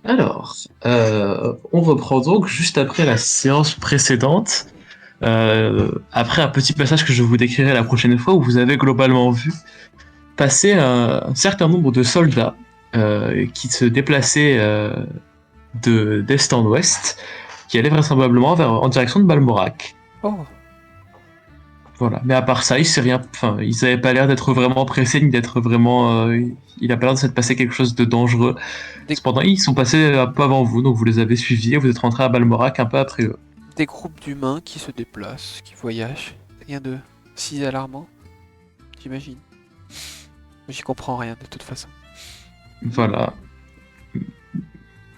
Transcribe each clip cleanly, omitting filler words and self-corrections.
Alors, on reprend donc juste après la séance précédente, après un petit passage que je vous décrirai la prochaine fois, où vous avez globalement vu passer un certain nombre de soldats qui se déplaçaient d'est en ouest, qui allaient vraisemblablement en direction de Balmoral. Oh, Voilà. Mais à part ça, il s'est rien. Enfin, ils n'avaient pas l'air d'être vraiment pressés ni d'être vraiment. Il a pas l'air de s'être passé quelque chose de dangereux. des, Cependant, ils sont passés un peu avant vous, donc vous les avez suivis et vous êtes rentrés à Balmoral un peu après eux. des groupes d'humains qui se déplacent, qui voyagent. Rien de si alarmant, j'imagine. J'y comprends rien de toute façon. Voilà.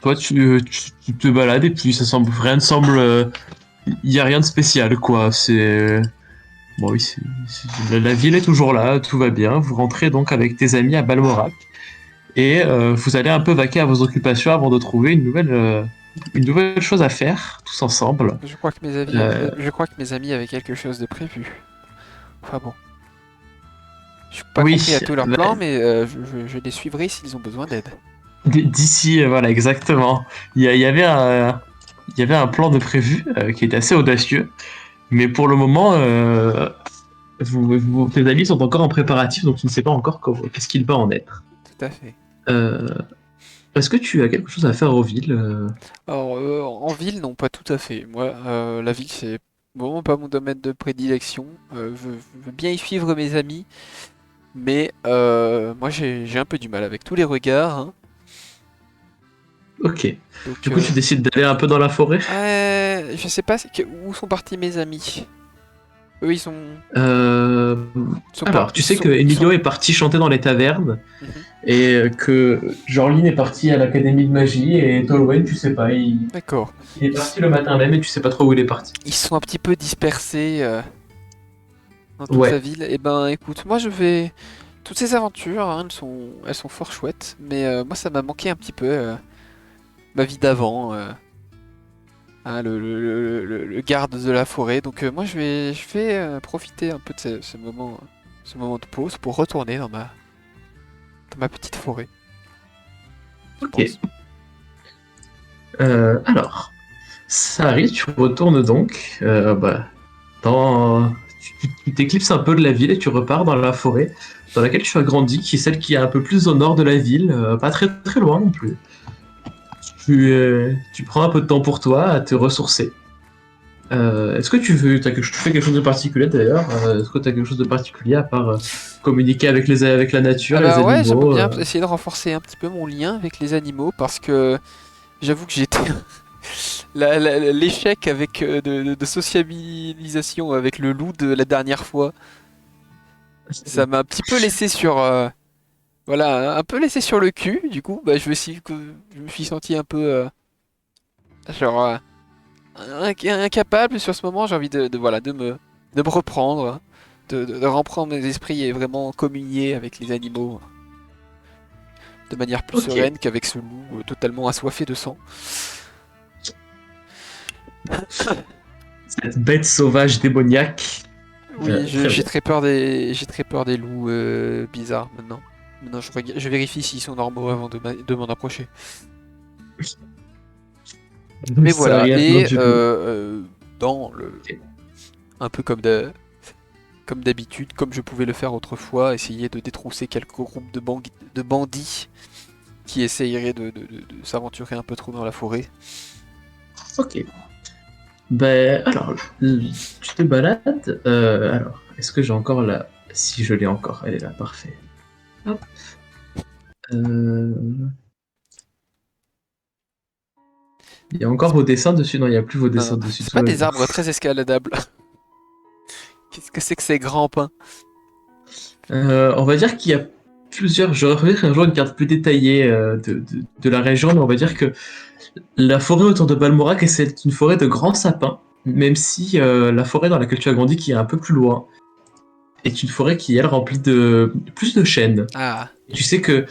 Toi, tu te balades et puis ça semble. Rien ne semble. Il y a rien de spécial, quoi. C'est. Bon, oui, la ville est toujours là, tout va bien. Vous rentrez donc avec tes amis à Balmoral. Et vous allez un peu vaquer à vos occupations avant de trouver une nouvelle chose à faire, tous ensemble. Je crois que Euh, je crois que mes amis avaient quelque chose de prévu. Enfin bon, je suis pas compris à oui, tout leur bah, plan, mais je les suivrai s'ils ont besoin d'aide. d'ici, voilà, exactement. Il y avait un plan de prévu qui était assez audacieux, mais pour le moment, tes amis sont encore en préparatif, donc tu ne sais pas encore qu'est-ce qu'il va en être. Tout à fait. Euh, Est-ce que tu as quelque chose à faire aux villes Alors, en ville, non, pas tout à fait. Moi, la ville, c'est vraiment pas mon domaine de prédilection. Je veux bien y suivre mes amis, mais moi, j'ai un peu du mal avec tous les regards, hein. Ok. Donc, Du coup, tu décides d'aller un peu dans la forêt je sais pas où sont partis mes amis. Eux, Euh, Alors, tu sais que ils sont. Emilio est parti chanter dans les tavernes Mhm. et que Jorlin est parti à l'académie de magie et Tolwen, tu sais pas, D'accord. il est Ils, parti le matin même et tu sais pas trop où il est parti. ils sont un petit peu dispersés dans toute la Ouais, ville. Et ben, écoute, moi, je vais. Toutes ces aventures, hein, elles sont fort chouettes, mais moi, ça m'a manqué un petit peu ma vie d'avant. Hein, le garde de la forêt. Donc moi je vais profiter un peu de ce moment de pause pour retourner dans ma petite forêt, je ok. pense. Alors, ça arrive, tu retournes donc dans... tu t'éclipses un peu de la ville et tu repars dans la forêt dans laquelle tu as grandi, qui est celle qui est un peu plus au nord de la ville, pas très très loin non plus. Tu prends un peu de temps pour toi à te ressourcer. Est-ce que tu fais quelque chose de particulier d'ailleurs Est-ce que tu as quelque chose de particulier à part communiquer avec la nature, Ah les bah ouais, j'aimerais animaux bien essayer de renforcer un petit peu mon lien avec les animaux parce que j'avoue que j'étais l'échec avec de sociabilisation avec le loup de la dernière fois, ça m'a un petit peu laissé sur voilà, un peu laissé sur le cul. Du coup, bah je me suis senti un peu genre incapable sur ce moment, j'ai envie voilà, de me reprendre, hein, de reprendre mes esprits et vraiment communier avec les animaux de manière plus Ok, sereine qu'avec ce loup totalement assoiffé de sang. cette bête sauvage démoniaque. Oui, Très bien. j'ai très peur des loups bizarres maintenant. Maintenant, je vérifie s'ils sont normaux avant de m'en approcher. Mais Ça voilà, arrive maintenant et du loup. dans le, Ok. un peu comme d'habitude, comme je pouvais le faire autrefois, essayer de détrousser quelques groupes de bandits qui essayerait de s'aventurer un peu trop dans la forêt. Ok. Ben alors, tu te balades. Alors, est-ce que j'ai encore la... Si je l'ai encore, elle est là, parfait. Hop. Euh, Il y a encore vos dessins dessus? Non, il n'y a plus vos Non, non, dessins dessus, c'est tout pas va des bien. arbres très escaladables. Qu'est-ce que c'est que ces grands pins? On va dire qu'il y a plusieurs. J'aurais fait un jour une carte plus détaillée de la région, mais on va dire que la forêt autour de Balmoral, c'est une forêt de grands sapins, même si la forêt dans laquelle tu as grandi, qui est un peu plus loin, est une forêt qui, elle, remplie de plus de chênes. Ah, Et tu sais que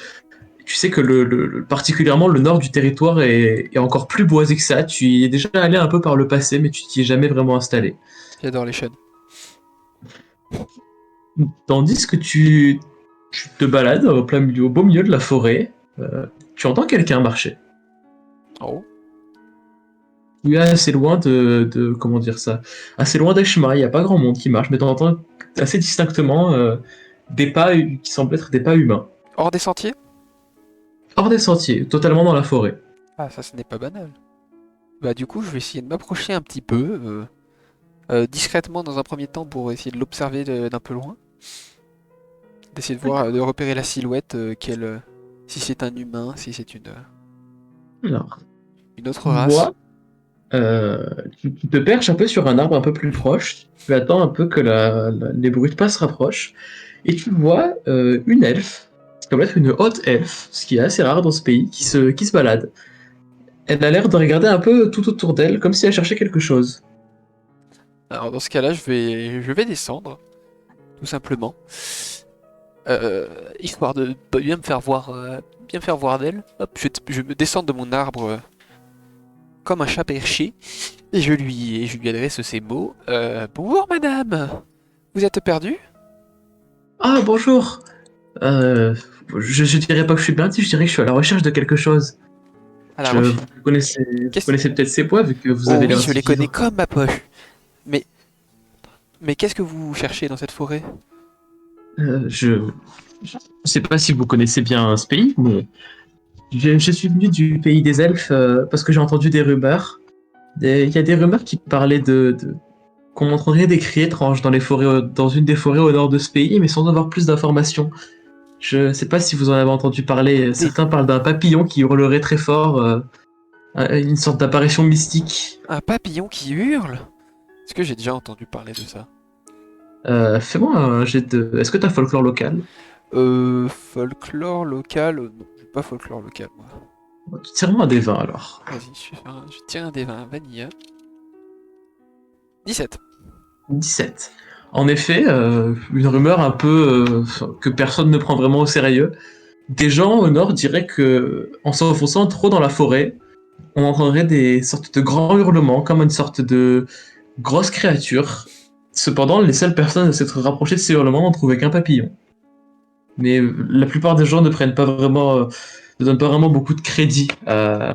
particulièrement le nord du territoire est encore plus boisé que ça. Tu y es déjà allé un peu par le passé, mais tu t'y es jamais vraiment installé. j'adore les chênes. Tandis que tu te balades au beau milieu de la forêt, Tu entends quelqu'un marcher. Oh. Oui, assez loin comment dire ça, assez loin des chemins, il n'y a pas grand monde qui marche, mais tu entends assez distinctement des pas qui semblent être des pas humains. Hors des sentiers? Hors des sentiers, totalement dans la forêt. Ah, ça, ce n'est pas banal. Bah, du coup, je vais essayer de m'approcher un petit peu, discrètement dans un premier temps pour essayer de l'observer d'un peu loin. D'essayer de voir, de repérer la silhouette, si c'est un humain, si c'est Alors, une autre tu race. vois, tu te perches un peu sur un arbre un peu plus proche, tu attends un peu que les bruits de pas se rapprochent, et tu vois une elfe, qui semble être une haute elfe, ce qui est assez rare dans ce pays, qui se balade. Elle a l'air de regarder un peu tout autour d'elle, comme si elle cherchait quelque chose. Alors, dans ce cas-là, je vais descendre, tout simplement. Histoire de bien me faire voir d'elle. Hop, je me descends de mon arbre comme un chat perché et je lui adresse ces mots. Bonjour madame, vous êtes perdue? Ah, bonjour. Euh, je dirais pas que je suis bien, je dirais que je suis à la recherche de quelque chose. À la recherche. Vous connaissez peut-être ces bois vu que vous Oh avez oui, l'air je d'y les connais vivre. comme ma poche. Mais, mais qu'est-ce que vous cherchez dans cette forêt? Je sais pas si vous connaissez bien ce pays, mais je suis venu du pays des elfes parce que j'ai entendu des rumeurs. Il y a des rumeurs qui parlaient qu'on entendrait des cris étranges dans les forêts, dans une des forêts au nord de ce pays, mais sans avoir plus d'informations. Je sais pas si vous en avez entendu parler. Des, Certains parlent d'un papillon qui hurlerait très fort, une sorte d'apparition mystique. un papillon qui hurle? Est-ce que j'ai déjà entendu parler de ça? Fais-moi un jet de. Est-ce que t'as folklore local? Folklore local? Non, j'ai pas folklore local moi. Tire-moi un des 20 alors. Vas-y, je tire un des 20, vanilla. 17. 17. En effet, une rumeur un peu que personne ne prend vraiment au sérieux. Des gens au nord diraient que, en s'enfonçant trop dans la forêt, on entendrait des sortes de grands hurlements, comme une sorte de grosse créature. Cependant, les seules personnes à s'être rapprochées de ces hurlements n'ont trouvé qu'un papillon. Mais la plupart des gens ne prennent pas vraiment, ne donnent pas vraiment beaucoup de crédit à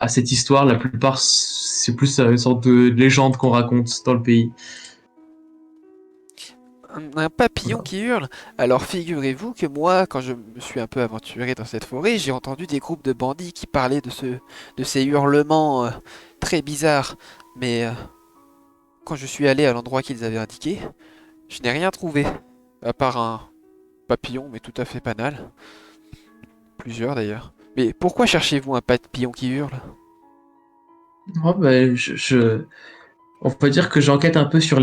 cette histoire. La plupart, c'est plus une sorte de légende qu'on raconte dans le pays. Un papillon Voilà. qui hurle. Alors figurez-vous que moi, quand je me suis un peu aventuré dans cette forêt, j'ai entendu des groupes de bandits qui parlaient de ces hurlements très bizarres. Mais quand je suis allé à l'endroit qu'ils avaient indiqué, je n'ai rien trouvé. À part un papillon, mais tout à fait banal. Plusieurs d'ailleurs. Mais pourquoi cherchez-vous un papillon qui hurle? Oh, bah, on peut dire que j'enquête un peu sur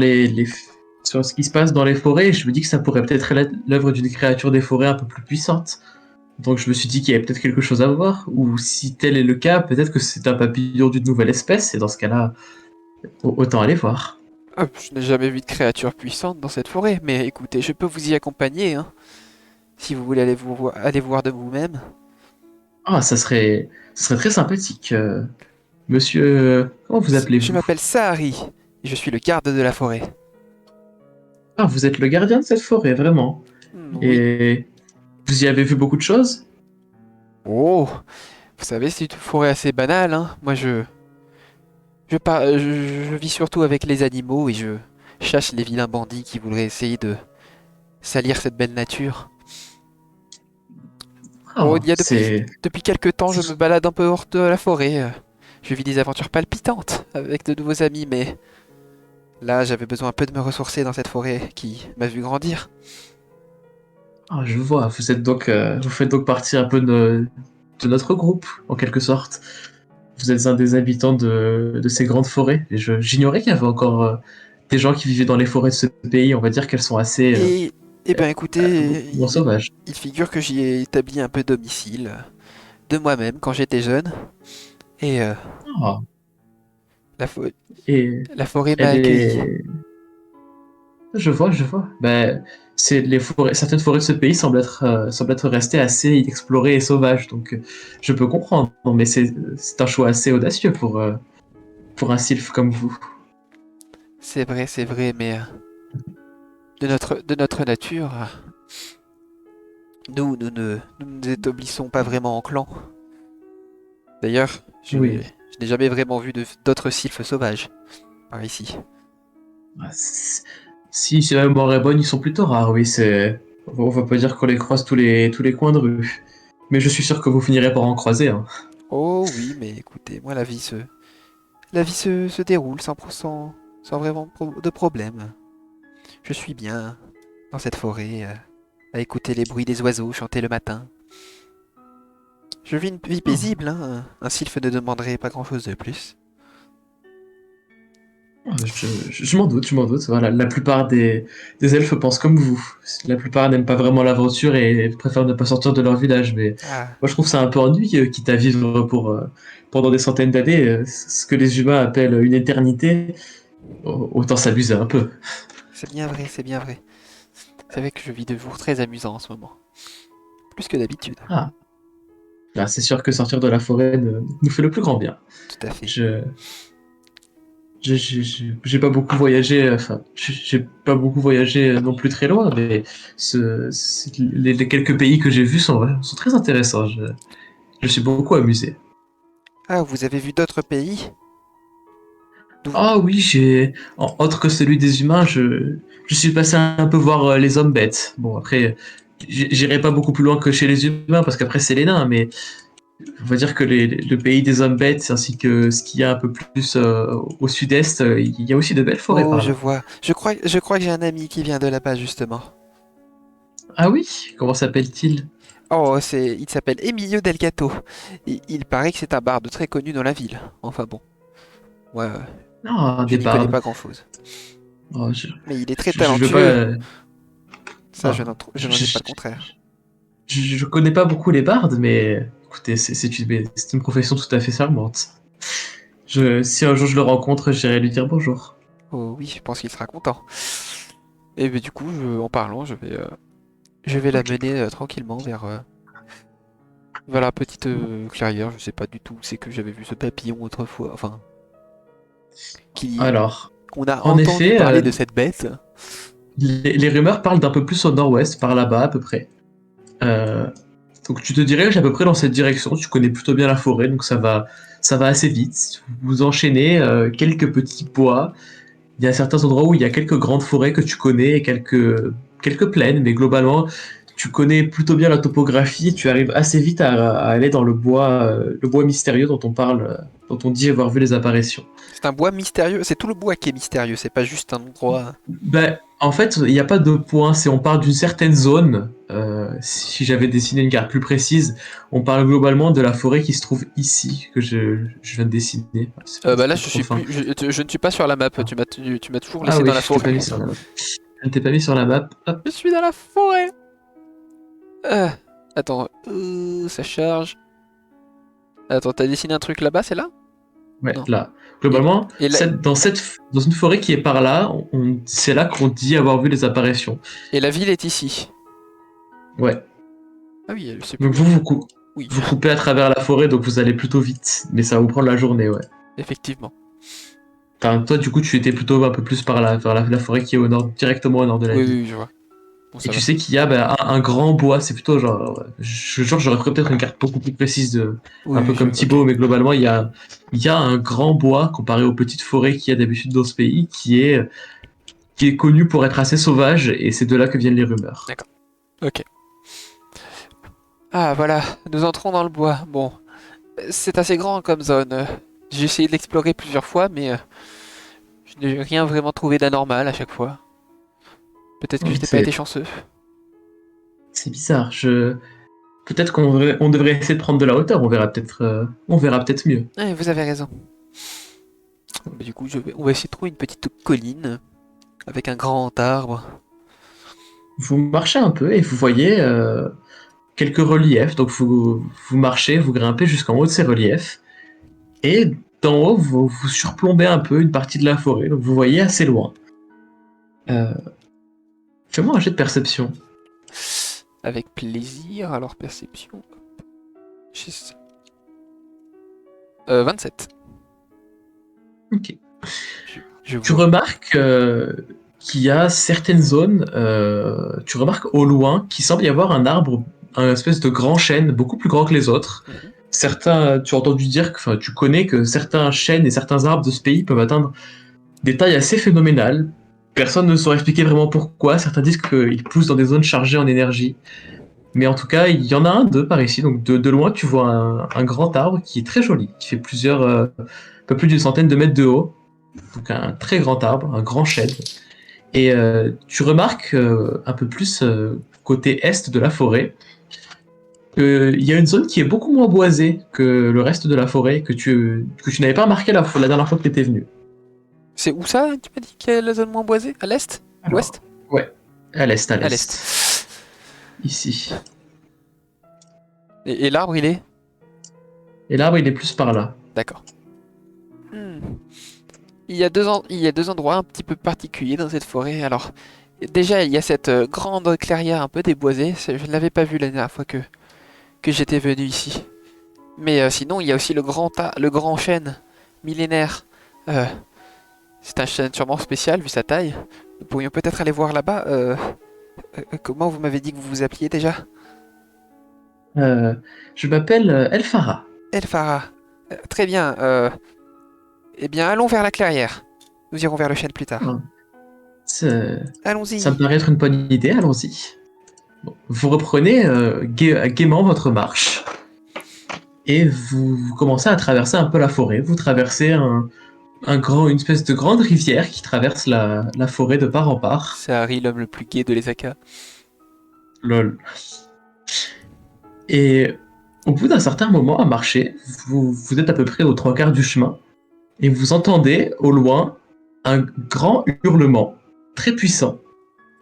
sur ce qui se passe dans les forêts. Et je me dis que ça pourrait peut-être être l'œuvre d'une créature des forêts un peu plus puissante. Donc je me suis dit qu'il y avait peut-être quelque chose à voir. Ou si tel est le cas, peut-être que c'est un papillon d'une nouvelle espèce. Et dans ce cas-là, autant aller voir. Ah, je n'ai jamais vu de créature puissante dans cette forêt, mais écoutez, je peux vous y accompagner, hein, si vous voulez aller voir de vous-même. Ah, ça serait très sympathique. Monsieur, comment vous Je appelez-vous? m'appelle Sahari, et je suis le garde de la forêt. Ah, vous êtes le gardien de cette forêt, vraiment. Oui. Et vous y avez vu beaucoup de choses? Oh, vous savez, c'est une forêt assez banale, hein. Moi, je vis surtout avec les animaux et je chasse les vilains bandits qui voudraient essayer de salir cette belle nature. Oh, Ah, depuis quelque temps, je me c'est- balade un peu hors de la forêt. Je vis des aventures palpitantes avec de nouveaux amis, mais là, j'avais besoin un peu de me ressourcer dans cette forêt qui m'a vu grandir. Ah, je vois. Vous faites donc partie un peu de notre groupe, en quelque sorte. Vous êtes un des habitants de ces grandes forêts. Et j'ignorais qu'il y avait encore des gens qui vivaient dans les forêts de ce pays. On va dire qu'elles sont assez Et, eh ben, écoutez, moins sauvages. il figure que j'y ai établi un peu domicile de moi-même quand j'étais jeune. Et Ah, la, fo- et la forêt m'a elle accueilli. est. Je vois, je vois. Ben, certaines forêts de ce pays semblent être restées assez inexplorées et sauvages. Donc, je peux comprendre. Mais c'est un choix assez audacieux pour un sylphe comme vous. C'est vrai, mais de notre nature, Nous ne établissons pas vraiment en clan. D'ailleurs, Oui. je n'ai jamais vraiment vu d'autres sylphes sauvages par ici. Ah, si la mémoire est bonne, ils sont plutôt rares, oui, c'est... On va pas dire qu'on les croise tous les coins de rue. Mais je suis sûr que vous finirez par en croiser, hein. Oh oui, mais écoutez, moi la vie se déroule sans vraiment de problème. Je suis bien dans cette forêt, à écouter les bruits des oiseaux chanter le matin. Je vis une vie Ah, paisible, hein. Un sylphe ne demanderait pas grand-chose de plus. je m'en doute, je m'en doute. Voilà, la plupart des elfes pensent comme vous. La plupart n'aiment pas vraiment l'aventure et préfèrent ne pas sortir de leur village. Mais Ah, moi, je trouve ça un peu ennuyeux, quitte à vivre pendant des centaines d'années, ce que les humains appellent une éternité. Autant s'amuser un peu. c'est bien vrai, c'est bien vrai. C'est vrai que je vis de jours très amusants en ce moment. Plus que d'habitude. Ah, là, c'est sûr que sortir de la forêt nous fait le plus grand bien. Tout à fait. Je, j'ai pas beaucoup voyagé, enfin, j'ai pas beaucoup voyagé non plus très loin, mais les quelques pays que j'ai vus sont très intéressants. Je suis beaucoup amusé. Ah, vous avez vu d'autres pays? D'où- Ah oui, autre que celui des humains, je suis passé un peu voir les hommes bêtes. Bon, après, j'irai pas beaucoup plus loin que chez les humains, parce qu'après, c'est les nains, mais on va dire que le pays des hommes bêtes, ainsi que ce qu'il y a un peu plus au sud-est, il y a aussi de belles forêts Oh, par je là. vois. Je crois que j'ai un ami qui vient de là-bas, justement. Ah oui? Comment s'appelle-t-il? Oh, il s'appelle Emilio Delgato. Il paraît que c'est un barde très connu dans la ville. Enfin bon, moi, Ah, je des n'y connais bardes. pas grand-chose. Oh, Mais il est très je veux pas. talentueux. Ça, Ah, je n'en ai pas le contraire. je connais pas beaucoup les bardes, mais écoutez, c'est une profession tout à fait charmante. Si un jour je le rencontre, j'irai lui dire bonjour. Oh oui, je pense qu'il sera content. Et ben, du coup, en parlant, je vais la Ok. mener tranquillement vers la petite clairière. Je sais pas du tout où c'est que j'avais vu ce papillon autrefois. Enfin, qui, Alors, on a en entendu effet, parler de cette bête. les rumeurs parlent d'un peu plus au nord-ouest, par là-bas à peu près. Euh, donc tu te diriges à peu près dans cette direction. Tu connais plutôt bien la forêt, donc ça va assez vite. Vous enchaînez quelques petits bois. Il y a certains endroits où il y a quelques grandes forêts que tu connais et quelques plaines, mais globalement, tu connais plutôt bien la topographie et tu arrives assez vite à aller dans le bois mystérieux dont on parle, dont on dit avoir vu les apparitions. C'est un bois mystérieux. C'est tout le bois qui est mystérieux. C'est pas juste un endroit. Ben, en fait, il n'y a pas de point, c'est on parle d'une certaine zone. Si j'avais dessiné une carte plus précise, on parle globalement de la forêt qui se trouve ici, que je viens de dessiner. Bah C'est là, pas trop fin. je ne suis pas sur la map. Ah, Tu m'as toujours Ah laissé oui, dans la je t'ai pas forêt. mis sur la map. Je ne t'ai pas mis sur la map. Hop. Je suis dans la forêt. Euh, attends, ça charge. Attends, t'as dessiné un truc là-bas, c'est là? Ouais, Non. là. Et, Globalement, et, la, dans une forêt qui est par là, c'est là qu'on dit avoir vu les apparitions. et la ville est ici. Ouais. Ah oui, c'est Donc plus. Oui, vous coupez à travers la forêt, donc vous allez plutôt vite. Mais ça va vous prendre la journée, ouais. effectivement. Enfin, toi, du coup, tu étais plutôt un peu plus par là, vers la forêt qui est au nord, directement au nord de la Oui, ville. oui, oui, je vois. Bon, Et ça tu va. sais qu'il y a bah, un grand bois, c'est plutôt genre. J'aurais pris peut-être une carte beaucoup plus précise, Oui, un peu oui, comme ok. Thibaut, mais globalement, il y a un grand bois comparé aux petites forêts qu'il y a d'habitude dans ce pays, qui est connu pour être assez sauvage, et c'est de là que viennent les rumeurs. D'accord. Ok. Ah, voilà, nous entrons dans le bois. Bon, c'est assez grand comme zone. J'ai essayé de l'explorer plusieurs fois, mais je n'ai rien vraiment trouvé d'anormal à chaque fois. Peut-être que je Oui, n'ai pas été chanceux. c'est bizarre. Peut-être on devrait essayer de prendre de la hauteur, on verra peut-être mieux. Ouais, vous avez raison. Bah, du coup, on va essayer de trouver une petite colline avec un grand arbre. Vous marchez un peu et vous voyez quelques reliefs. Donc vous marchez, vous grimpez jusqu'en haut de ces reliefs. Et d'en haut, vous surplombez un peu une partie de la forêt. Donc vous voyez assez loin. Euh, Fais-moi un jet de perception. Avec plaisir, alors perception. J'ai- 27. Ok. Je Tu vois. remarques qu'il y a certaines zones, tu remarques au loin qu'il semble y avoir un arbre un espèce de grand chêne, beaucoup plus grand que les autres. Mhm. Certains, tu as entendu dire, enfin, tu connais que certains chênes et certains arbres de ce pays peuvent atteindre des tailles assez phénoménales. Personne ne saurait expliquer vraiment pourquoi. Certains disent qu'ils poussent dans des zones chargées en énergie. Mais en tout cas, il y en a un d'eux par ici. Donc de loin, tu vois un grand arbre qui est très joli, qui fait un peu plus d'une centaine de mètres de haut. Donc un très grand arbre, un grand chêne. Et tu remarques un peu plus côté est de la forêt, il y a une zone qui est beaucoup moins boisée que le reste de la forêt, que tu n'avais pas remarqué la dernière fois que tu étais venu. C'est où ça, tu m'as dit, qu'il y a la zone moins boisée? À l'est? Alors, L'ouest? ouais, à l'est, à À l'est. l'est. Ici. Et l'arbre, il est? Et l'arbre, il est plus par là. D'accord. Hmm. Il y a deux endroits un petit peu particuliers dans cette forêt. Alors, déjà, il y a cette grande clairière un peu déboisée. Je ne l'avais pas vue la dernière fois que j'étais venu ici. Mais sinon, il y a aussi le grand chêne millénaire. Euh, c'est un chêne sûrement spécial vu sa taille. Nous pourrions peut-être aller voir là-bas. Comment vous m'avez dit que vous vous appeliez déjà? Euh, je m'appelle Elfara. Elfara. Très bien. Eh bien, allons vers la clairière. Nous irons vers le chêne plus tard. Ah, Ça ça me Allons-y. paraît être une bonne idée, allons-y. Bon, vous reprenez gaiement votre marche et vous commencez à traverser un peu la forêt. Vous traversez une espèce de grande rivière qui traverse la forêt de part en part. C'est Harry, l'homme le plus gai de l'Ezaka. Lol. Et au bout d'un certain moment à marcher, vous êtes à peu près aux trois quarts du chemin et vous entendez au loin un grand hurlement très puissant.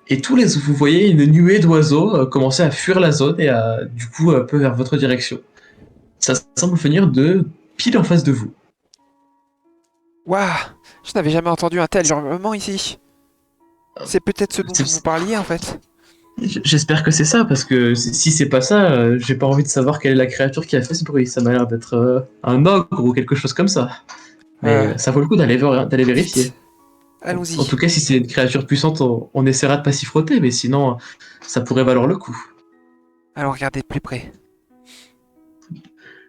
Et vous voyez une nuée d'oiseaux commencer à fuir la zone et du coup un peu vers votre direction. Ça semble venir de pile en face de vous. Waouh! Je n'avais jamais entendu un tel hurlement ici. C'est peut-être ce dont vous C'est- parliez en fait. J'espère que c'est ça, parce que si c'est pas ça, j'ai pas envie de savoir quelle est la créature qui a fait ce bruit. Ça m'a l'air d'être un ogre ou quelque chose comme ça. Mais Euh, ça vaut le coup d'aller vérifier. Vite, En allons-y. tout cas, si c'est une créature puissante, on essaiera de pas s'y frotter, mais sinon, ça pourrait valoir le coup. Allons regarder de plus près.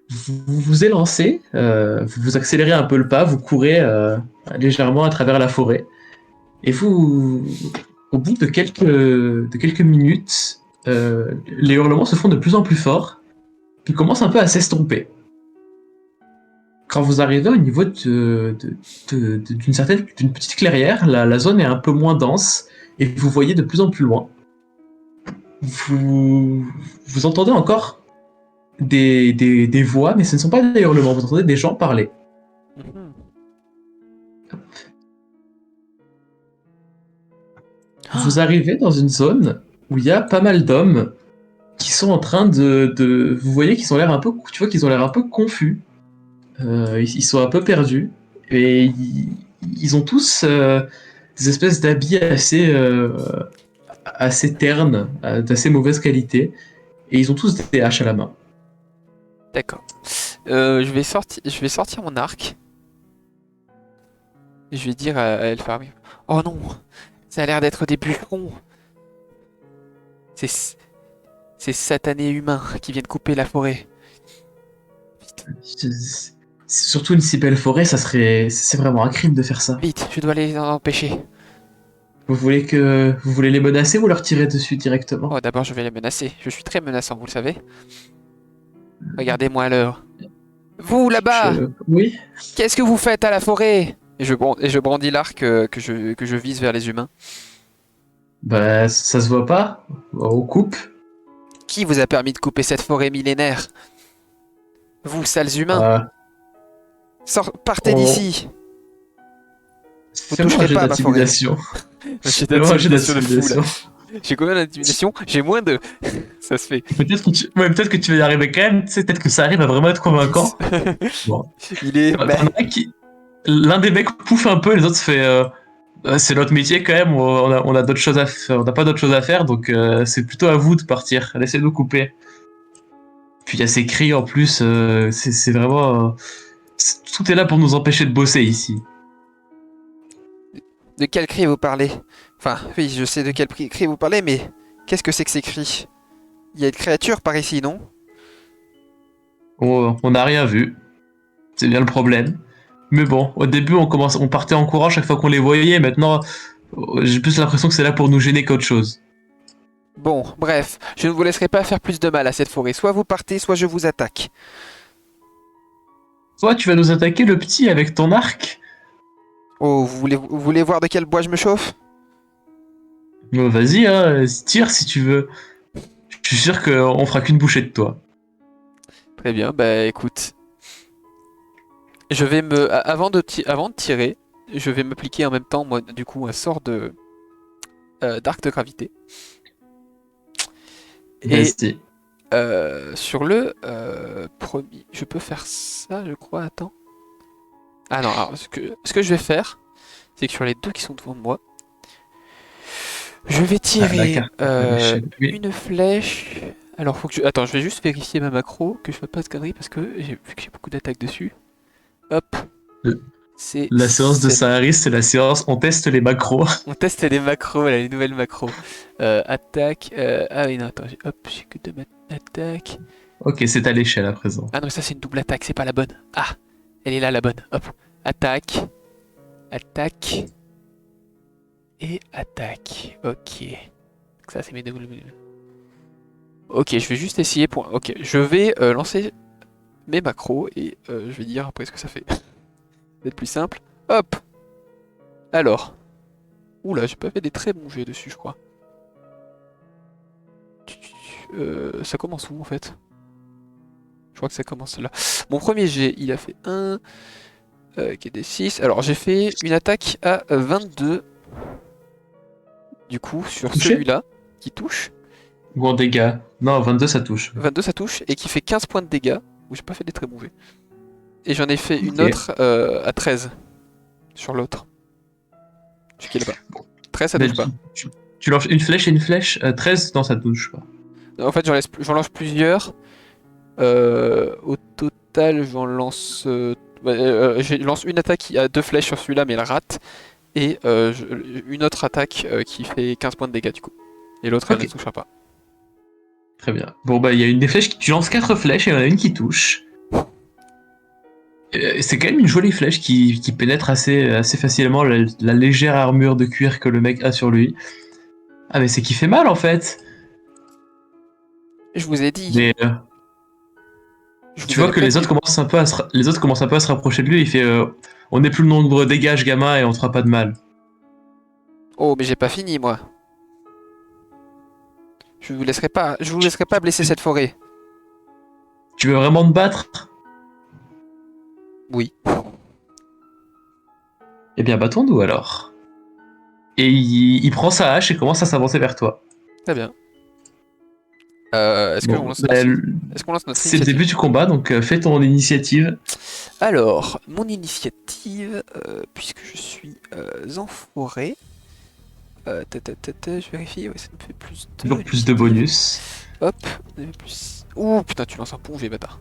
Vous vous élancez, vous accélérez un peu le pas, vous courez légèrement à travers la forêt, et au bout de quelques minutes, les hurlements se font de plus en plus forts, puis commencent un peu à s'estomper. Quand vous arrivez au niveau d'une petite clairière, la zone est un peu moins dense, et vous voyez de plus en plus loin. Vous, vous entendez encore des voix, mais ce ne sont pas des hurlements, vous entendez des gens parler. Mhm. Vous arrivez dans une zone où il y a pas mal d'hommes qui sont en train vous voyez qu'ils ont l'air un peu, tu vois qu'ils ont l'air un peu confus. Ils sont un peu perdus et ils ont tous des espèces d'habits assez ternes, d'assez mauvaise qualité, et ils ont tous des haches à la main. D'accord. Je vais sortir mon arc. Et je vais dire à Elfar. Oh non! Ça a l'air d'être des bûcherons. C'est ces satanés humains qui viennent couper la forêt. Surtout une si belle forêt, c'est vraiment un crime de faire ça. Vite, je dois les en empêcher. Vous voulez les menacer ou leur tirer dessus directement? Oh, d'abord, je vais les menacer. Je suis très menaçant, vous le savez. Regardez-moi l'heure. Vous, là-bas! Oui. Qu'est-ce que vous faites à la forêt? Et je brandis l'arc que je vise vers les humains. Bah, ça se voit pas. On coupe. Qui vous a permis de couper cette forêt millénaire? Vous, sales humains! Euh, Partez on... d'ici! Vous Fais-moi un toucherez jet pas à ma forêt. d'intimidation. J'ai Fais-moi un jet d'intimidation de fou là. d'intimidation. J'ai combien d'intimidation? J'ai moins de. Ça se fait. Peut-être que tu vas y arriver quand même. Tu sais, peut-être que ça arrive à vraiment être convaincant. Bon. Il est. T'en as un l'un des mecs pouffe un peu, les autres se fait. C'est notre métier quand même. On a d'autres choses à faire. On n'a pas d'autres choses à faire, donc c'est plutôt à vous de partir. Laissez-nous couper. Puis il y a ces cris en plus. C'est vraiment. Tout est là pour nous empêcher de bosser ici. De quel cri vous parlez? Enfin, oui, je sais de quel cri vous parlez, mais qu'est-ce que c'est que ces cris? Il y a une créature par ici, non? On n'a rien vu. C'est bien le problème. Mais bon, au début, on partait en courant chaque fois qu'on les voyait. Maintenant, j'ai plus l'impression que c'est là pour nous gêner qu'autre chose. Bon, bref, je ne vous laisserai pas faire plus de mal à cette forêt. Soit vous partez, soit je vous attaque. Toi, tu vas nous attaquer le petit avec ton arc. Oh, vous voulez voir de quel bois je me chauffe? Vas-y, hein, tire si tu veux. Je suis sûr qu'on fera qu'une bouchée de toi. Très bien, bah écoute. Je vais avant de tirer, je vais m'appliquer en même temps, moi, du coup, un sort d'arc de gravité. Et Vas-y. sur le premier, je peux faire ça, je crois. Attends. Ah non, alors ce que je vais faire, c'est que sur les deux qui sont devant moi, je vais Ah, la tirer carte à l'échelle. Oui. une flèche. Alors, faut que je... Attends, je vais juste vérifier ma macro, que je fasse pas de conneries, parce que vu que j'ai beaucoup d'attaques dessus. Hop, Le- c'est La séance de celle-là. Saharis, c'est la séance on teste les macros. On teste les macros, voilà, les nouvelles macros. Attaque. Ah oui, non, attends, j'ai que deux attaques. Ok, c'est à l'échelle à présent. Ah non, mais ça, c'est une double attaque, c'est pas la bonne. Ah, elle est là, la bonne. Hop, attaque, attaque et attaque. Ok. Donc ça, c'est mes doubles. Ok, je vais juste essayer pour. Ok, je vais lancer mes macros et je vais dire après ce que ça fait. C'est plus simple. Hop. Alors. Oula, j'ai pas fait des très bons jets dessus, je crois. Ça commence où en fait? Je crois que ça commence là. Mon premier jet, il a fait 1, qui est des 6. Alors j'ai fait une attaque à 22, du coup, sur Touché celui-là, qui touche. ou en dégâts? Non, 22 ça touche. 22 ça touche, et qui fait 15 points de dégâts. Où j'ai pas fait des très bons jets. Et j'en ai fait une Ok. autre à 13, sur l'autre. Celui qui est là-bas. 13 ça Mais touche pas. tu lances une flèche et une flèche. 13, non, ça touche pas. En fait, j'en lance plusieurs. Au total, j'en lance. Je lance une attaque qui a deux flèches sur celui-là, mais elle rate. Et une autre attaque qui fait 15 points de dégâts du coup. Et l'autre, elle ne Ok, touchera pas. très bien. Bon, bah, il y a une des flèches. Tu lances 4 flèches et il y en a une qui touche. C'est quand même une jolie flèche qui pénètre assez facilement la légère armure de cuir que le mec a sur lui. Ah, mais c'est qui fait mal en fait. Je vous ai dit, Mais je tu vous vois avais que les autres prévenu. commencent un peu les autres commencent un peu à se rapprocher de lui. Il fait on n'est plus le nombre, dégage gamin et on te fera pas de mal. Oh, mais j'ai pas fini moi. Je vous laisserai pas blesser Tu, cette forêt. tu veux vraiment te battre? Oui. Eh bien, battons-nous alors. Et il prend sa hache et commence à s'avancer vers toi. Très bien. Bon, bah, Est-ce qu'on lance notre c'est le initiative? début du combat, donc fais ton initiative. Alors, mon initiative, puisque je suis en forêt, je vérifie, ouais, ça me fait plus de Toujours plus de initiative. bonus. Hop, on avait plus. Ouh, putain, tu lances un pont, j'ai bâtard.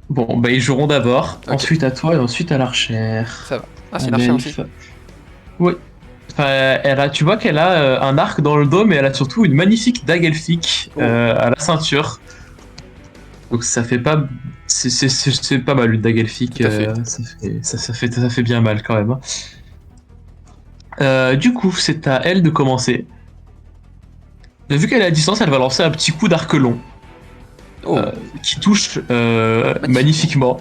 Bon, bah ils joueront d'abord, Ok, ensuite à toi et ensuite à l'archère. ça va. Ah, c'est À une archère aussi. l'elfe. Oui. Enfin, tu vois qu'elle a un arc dans le dos, mais elle a surtout une magnifique dague elfique Oh, à la ceinture. Donc ça fait pas. C'est pas mal une dague elfique. tout à fait. Ça fait bien mal quand même, hein. Du coup, c'est à elle de commencer. Vu qu'elle est à distance, elle va lancer un petit coup d'arc long Oh, qui touche magnifiquement. magnifiquement.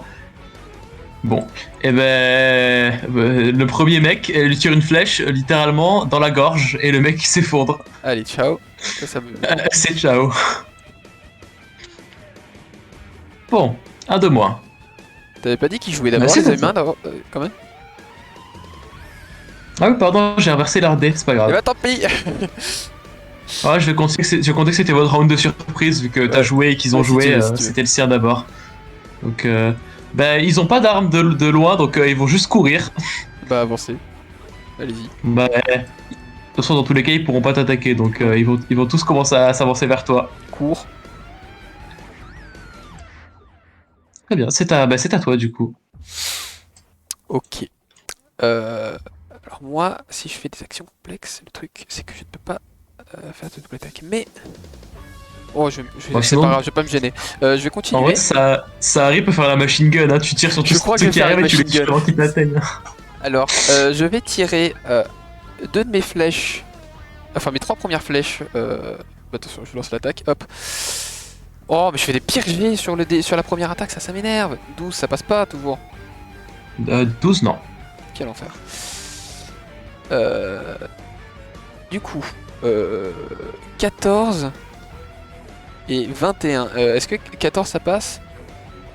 Bon, et ben le premier mec, elle lui tire une flèche littéralement dans la gorge et le mec s'effondre. Allez, ciao. Ça me... C'est ciao. Bon, un de moins. T'avais pas dit qu'ils jouaient Bah, d'abord c'est les à humains toi. d'abord, quand même? Ah oui, pardon, j'ai inversé l'ardé, c'est pas Eh grave. bah tant pis. Ah, je vais compter que c'était votre round de surprise vu que t'as Ouais, joué et qu'ils ont ouais, si tu joué, veux, si tu veux. c'était le sien d'abord. Donc, bah, ils ont pas d'armes de loin, donc ils vont juste courir. Bah avancez, allez-y. Bah, de toute façon, dans tous les cas, ils pourront pas t'attaquer, donc Non, ils vont tous commencer à s'avancer vers toi. cours. Très bien, c'est à toi du coup. Ok. Euh, alors moi, si je fais des actions complexes, le truc, c'est que je ne peux pas faire de double attaque. Mais. Oh, Bon, c'est sinon- pas grave, je vais pas me gêner. Je vais En continuer. vrai, ça arrive peut faire la machine gun, hein. Tu tires sur Je tous crois que ceux je vais qui faire arrivent une et tu les machine tues gun. avant qu'ils t'atteignent. Alors, je vais tirer 2 de mes flèches. Enfin, mes 3 premières flèches. Attention, je lance l'attaque. Hop. Oh, mais je fais des pires jets sur la première attaque, ça m'énerve. 12, ça passe pas toujours. 12, non. Quel enfer. Du coup, 14 et 21. Est-ce que 14 ça passe?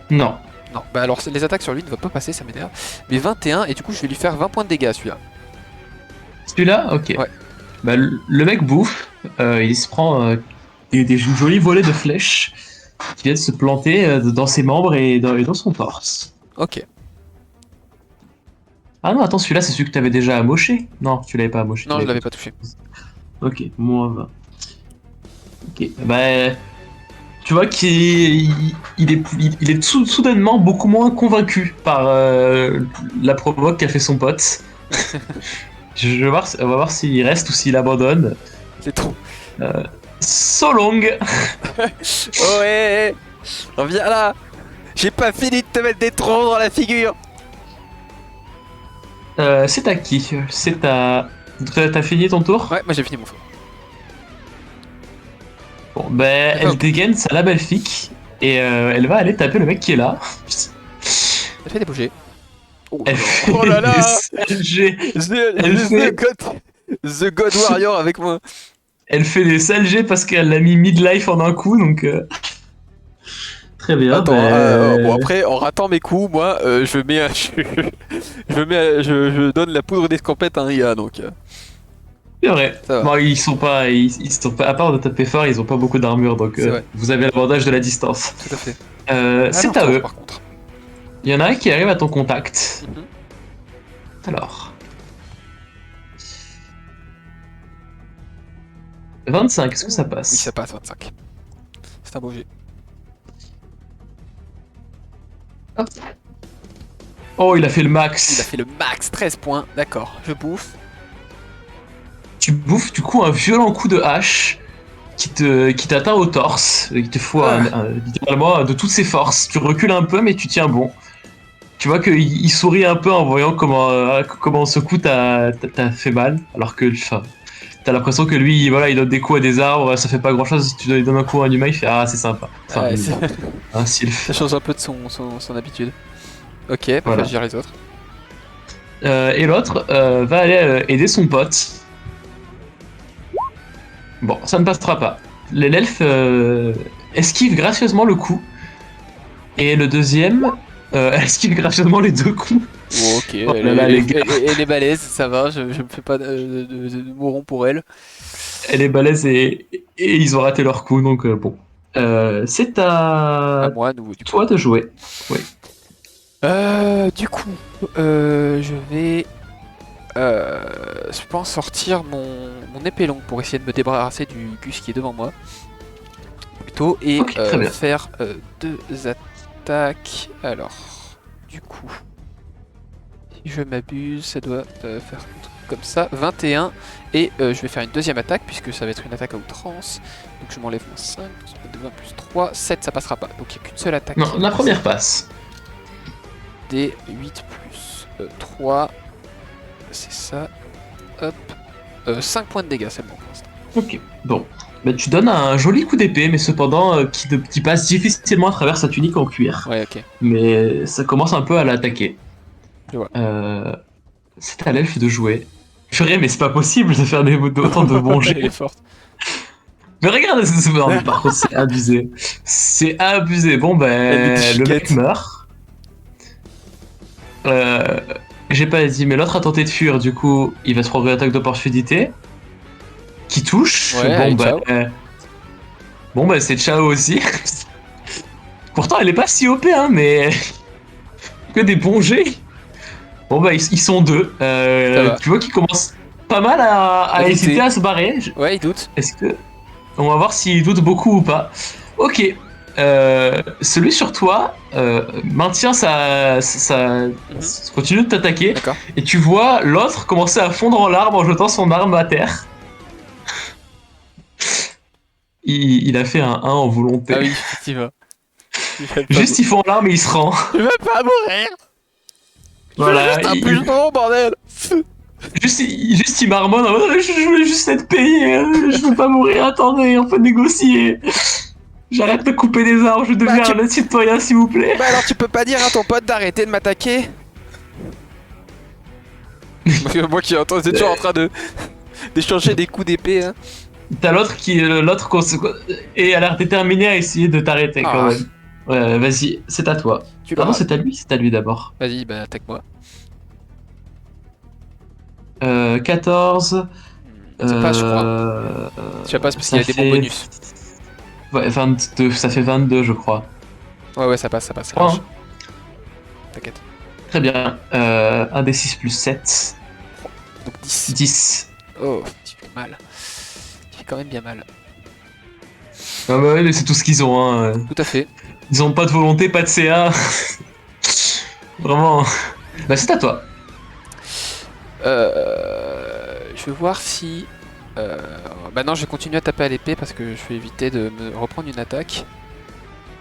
Non. Non, bah alors les attaques sur lui ne vont pas passer, ça m'énerve. Mais 21, et du coup je vais lui faire 20 points de dégâts à celui-là. Celui-là, ok. Ouais. Bah, le mec bouffe, il se prend des jolies volées de flèches qui viennent se planter dans ses membres et dans son torse. Ok. Ah non, attends, celui-là, c'est celui que t'avais déjà amoché. Non, tu l'avais pas amoché. Non, tu je l'avais l'avais pas touché. Ok, moins 20. Ok, bah. Tu vois qu'il est soudainement beaucoup moins convaincu par la provoque qu'a fait son pote. On va voir s'il reste ou s'il abandonne. C'est trop. So long. Oh ouais. Reviens là. J'ai pas fini de te mettre des troncs dans la figure. C'est à qui? C'est à... T'as fini ton tour? Ouais, moi j'ai fini mon feu. Bon, ben, elle dégaine sa la maléfique et elle va aller taper le mec qui est là. Elle fait des bouger. Oh, Elle fait oh là là. des sales jets. Elle fait- The God Warrior avec moi. Elle fait des sales jets parce qu'elle l'a mis midlife en un coup, donc... Très bien. Attends, ben, bon après, en ratant mes coups, moi, je donne la poudre d'escampette à un gars, donc. C'est vrai. Ça va. Bon, ils sont pas, à part de taper fort, ils ont pas beaucoup d'armure, donc C'est vrai. vous avez l'avantage de la distance. Tout à fait. C'est Alors, à eux. par contre. Il y en a un qui arrive à ton contact. Mhm. Alors. 25, est-ce que ça passe? Oui, ça passe, 25. C'est un beau jet. Oh, il a fait le Il a max. fait le max, 13 points. D'accord, je bouffe. Tu bouffes du coup un violent coup de hache qui t'atteint au torse, qui te fout littéralement de toutes ses forces. Tu recules un peu, mais tu tiens bon. Tu vois qu'il sourit un peu en voyant comment ce coup t'a fait mal, alors que t'as l'impression que lui, voilà, il donne des coups à des arbres, ça fait pas grand chose. Si tu lui donnes un coup à un humain, il fait ah, c'est sympa. Enfin, Ouais, un sylph. ça change un peu de son habitude. Ok, bah, Voilà. je gère les autres. Et l'autre va aller aider son pote. Bon, ça ne passera pas. L'elfe esquive gracieusement le coup. Et le deuxième esquive gracieusement les deux coups. Oh, ok, Oh là là, les gars. elle est balèze, ça va, je me fais pas de mouron pour elle. Elle est balèze et ils ont raté leur coup, donc bon. C'est À à moi, à nouveau, du coup. toi de jouer. Du coup, je vais, je pense sortir mon épée longue pour essayer de me débarrasser du Gus qui est devant moi. Plutôt, et Ok, très bien. faire 2 attaques. Alors, du coup, si je m'abuse, ça doit faire comme ça, 21. Et je vais faire une deuxième attaque, puisque ça va être une attaque à outrance. Donc je m'enlève mon 5, plus 20 plus 3, 7, ça passera pas. Donc il n'y a qu'une seule attaque. Non, la première passe. Des 8 plus 3, c'est ça. Hop. 5 points de dégâts seulement pour l'instant. Ok, bon. Bah, tu donnes un joli coup d'épée, mais cependant qui passe difficilement à travers sa tunique en cuir. Ouais, ok. Mais ça commence un peu à l'attaquer. Je vois. C'est à l'elfe de jouer. Purée, mais c'est pas possible de faire autant de bons Elle est jets. forte. Mais regarde, non, mais par contre, c'est abusé. C'est abusé. Bon, Elle est ben, le mec chiquette. meurt. J'ai pas dit, mais l'autre a tenté de fuir, du coup, il va se prendre une attaque d'opportunité. Qui touche. Ouais, allez, ciao. Bon, bah, c'est ciao aussi. Pourtant, elle est pas si OP, hein, mais. Que des bons jets. Bon, bah, ils sont deux. Ça va. Tu vois qu'ils commencent pas mal à À hésiter douter. à se barrer. Ouais, il doute. Est-ce que. On va voir s'il doute beaucoup ou pas. Ok. Celui sur toi maintient continue de t'attaquer. D'accord. Et tu vois l'autre commencer à fondre en larmes en jetant son arme à terre. il a fait un 1 en volonté. Ah oui, effectivement. Il va pas, Juste, il fond en larmes et il se rend. il va pas mourir. Je veux Voilà, juste un pigeon, bordel. juste il marmonne en mode je voulais juste être payé, je veux pas mourir, attendez, on peut négocier. J'arrête de couper des arbres, je Bah deviens tu, un citoyen s'il vous plaît. bah alors tu peux pas dire à ton pote d'arrêter de m'attaquer. Moi qui entends, c'est toujours en train de d'échanger des coups d'épée. Hein. T'as l'autre et a l'air déterminé à essayer de t'arrêter quand Ah, même. Ouais, vas-y, c'est à toi. tu Ah non, l'auras. c'est à lui d'abord. Vas-y, bah attaque-moi. 14. Ça passe, je crois. Ça passe parce qu'il Ça y a des bons fait. bonus. Ouais, 22, ça fait 22, je crois. Ouais, ça passe, ça passe. Point. T'inquiète. Très bien. 1 des 6 plus 7. Donc 10. 10. Oh, tu fais mal. Tu fais quand même bien mal. Ah bah ouais, mais c'est tout ce qu'ils ont. Hein. Tout à fait. Ils ont pas de volonté, pas de CA. Vraiment. Bah c'est à toi. Je vais voir si... Bah non, je vais continuer à taper à l'épée parce que je vais éviter de me reprendre une attaque.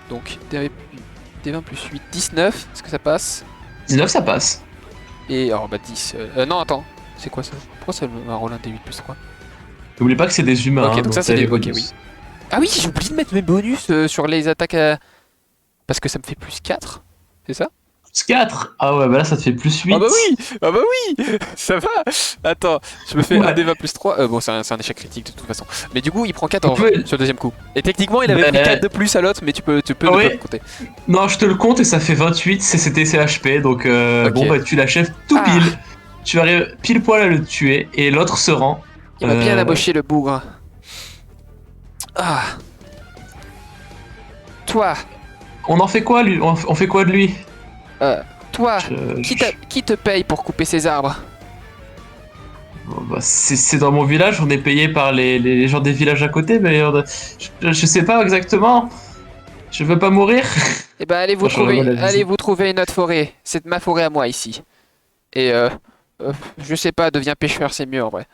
Donc, D20 plus 8, 19, est-ce que ça passe? 19, ça passe. Et, alors bah 10, non attends, c'est quoi ça? Pourquoi ça me roule un D8 plus 3? N'oublie pas que c'est des humains. Ok, hein, donc ça c'est t'as des... les Ok, bonus. oui. Ah oui, j'ai oublié de mettre mes bonus sur les attaques à... Parce que ça me fait plus 4, c'est ça? Plus 4. Ah ouais, bah là ça te fait plus 8. Ah bah oui! Ah bah oui! Ça va! Attends, je me fais Ouais. un D20 plus 3. Bon, c'est un échec critique de toute façon. Mais du coup, il prend 14 Tu peux- sur le deuxième coup. Et techniquement, il avait Bah, pris 4 de plus à l'autre, mais tu peux Ah ne pas ouais. le compter. Non, je te le compte et ça fait 28, c'était ses HP, donc Ok. bon bah tu l'achèves tout Ah. pile. Tu arrives pile poil à le tuer et l'autre se rend. Il m'a bien Euh, amoché le bougre. Ah! Toi! On en fait quoi lui on fait quoi de lui Toi! Je- Qui te paye pour couper ces arbres? Bon, bah, c'est dans mon village, on est payé par les gens des villages à côté, mais je sais pas exactement. Je veux pas mourir. Eh ben, allez Franchement, vraiment, la visite. vous trouver une autre forêt. C'est ma forêt à moi ici. Et je sais pas, deviens pêcheur, c'est mieux en vrai.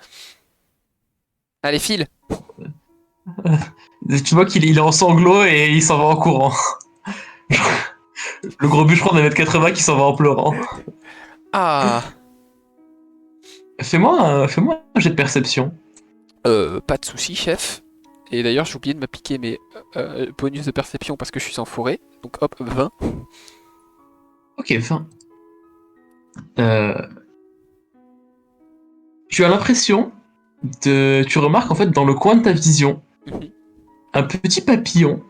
Allez, file! Tu vois qu'il est en sanglots et il s'en va en courant. Le gros bûcheron de 1m80 qui s'en va en pleurant. Ah! Fais-moi un jet de perception. Pas de souci, chef. Et d'ailleurs, j'ai oublié de m'appliquer mes bonus de perception parce que je suis en forêt. Donc hop, 20. Ok, 20. Tu as l'impression Tu remarques en fait dans le coin de ta vision Mhm. un petit papillon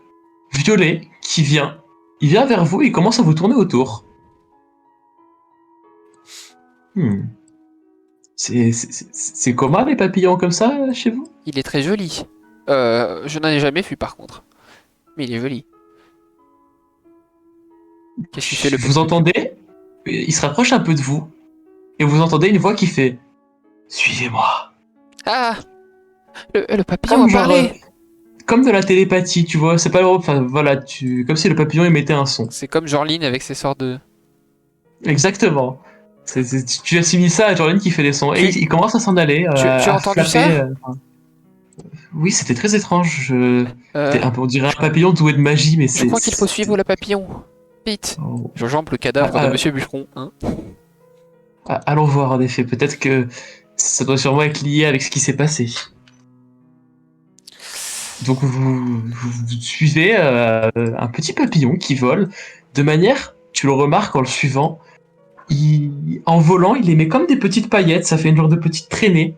violet qui vient. Il vient vers vous et il commence à vous tourner autour. Hmm. C'est commun les papillons comme ça chez vous? Il est très joli. Je n'en ai jamais vu par contre. Mais il est joli. Qu'est-ce qu'il fait le Vous petit? entendez? Il se rapproche un peu de vous et vous entendez une voix qui fait Suivez-moi. Ah! Le papillon Comme a genre, parlé! comme de la télépathie, tu vois. C'est pas enfin voilà, comme si le papillon émettait un son. C'est comme Jorline avec ses sorts de... Exactement. Tu assimiles ça à Jordan qui fait des sons. Et il commence à s'en aller. Tu as à entendu flapper, ça? Oui, c'était très étrange. Euh, On dirait un papillon doué de magie, mais je c'est. crois qu'il faut suivre le papillon. Vite! Oh. Je jambe le cadavre Ah, de ah. Monsieur Bûcheron. Hein. Allons voir, en effet. Peut-être que ça doit sûrement être lié avec ce qui s'est passé. Donc vous suivez un petit papillon qui vole de manière, tu le remarques en le suivant, en volant, il émet comme des petites paillettes, ça fait une genre de petite traînée,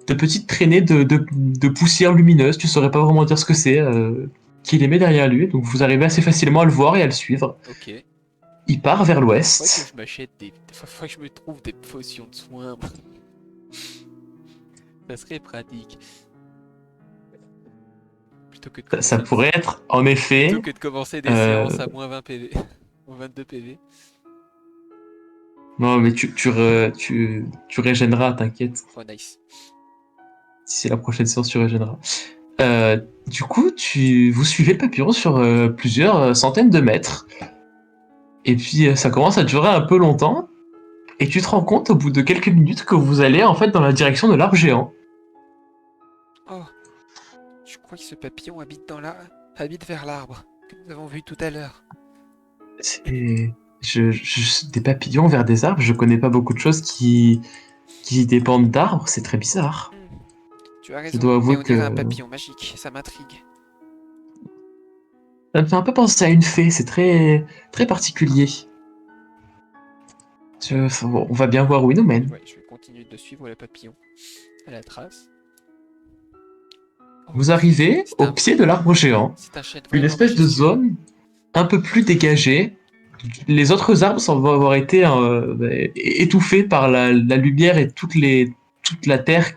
de poussière lumineuse, tu saurais pas vraiment dire ce que c'est, qu'il émet derrière lui, donc vous arrivez assez facilement à le voir et à le suivre. Ok. Il part vers Faudrait que l'ouest. je m'achète des... Faudrait que je me trouve des potions de soins. Ça serait pratique. Plutôt que de Ça commencer, pourrait être, en effet, plutôt que de commencer des euh, séances à moins 20 PV. Moins 22 PV. non mais tu régénéreras, t'inquiète. Oh nice. Si c'est la prochaine séance, tu régénéreras. Du coup, vous suivez le papillon sur plusieurs centaines de mètres. Et puis, ça commence à durer un peu longtemps. Et tu te rends compte au bout de quelques minutes que vous allez en fait dans la direction de l'arbre géant. Oh. Je crois crois que ce papillon habite vers l'arbre que nous avons vu tout à l'heure. C'est... des papillons vers des arbres, je connais pas beaucoup de choses qui dépendent d'arbres, c'est très bizarre. Hmm, tu as Je raison, dois mais avouer on dirait un que papillon magique, ça m'intrigue. ça me fait un peu penser à une fée, c'est très, très particulier. On va bien voir où il nous mène. Ouais, je vais continuer de suivre le papillon à la trace. Oh, Vous arrivez c'est au un, pied de l'arbre géant, c'est un chêne une vraiment espèce de majestueux. zone un peu plus dégagée. Les autres arbres semblent avoir été étouffés par la lumière et toute la terre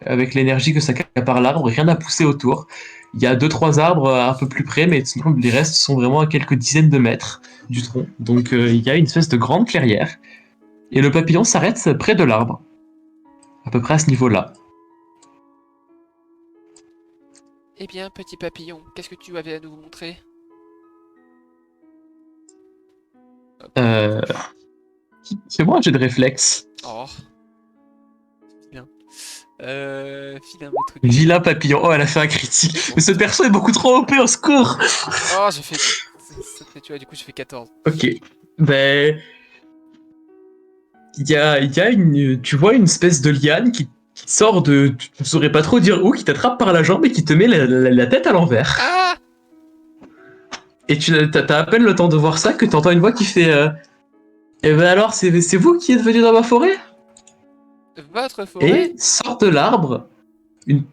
avec l'énergie que ça par l'arbre. Rien n'a poussé autour. Il y a deux trois arbres un peu plus près, mais sinon les restes sont vraiment à quelques dizaines de mètres du tronc. Donc il y a une espèce de grande clairière. Et le papillon s'arrête près de l'arbre, à peu près à ce niveau-là. Eh bien, petit papillon, qu'est-ce que tu avais à nous montrer? Hop, Euh, approche. Fais-moi un jet de réflexe. Oh, vilain. Vilain maître du jeu. Vilain papillon. Oh, elle a fait un critique. Mais ce perso est beaucoup trop OP, au secours. Oh, j'ai fait... Tu vois, du coup, j'ai fait 14. Ok. Ben, tu vois une espèce de liane qui sort tu ne saurais pas trop dire où, qui t'attrape par la jambe et qui te met la tête à l'envers. Ah! Et t'as à peine le temps de voir ça que t'entends une voix qui fait eh ben alors, c'est vous qui êtes venu dans ma forêt? Votre forêt? Et sort de l'arbre une,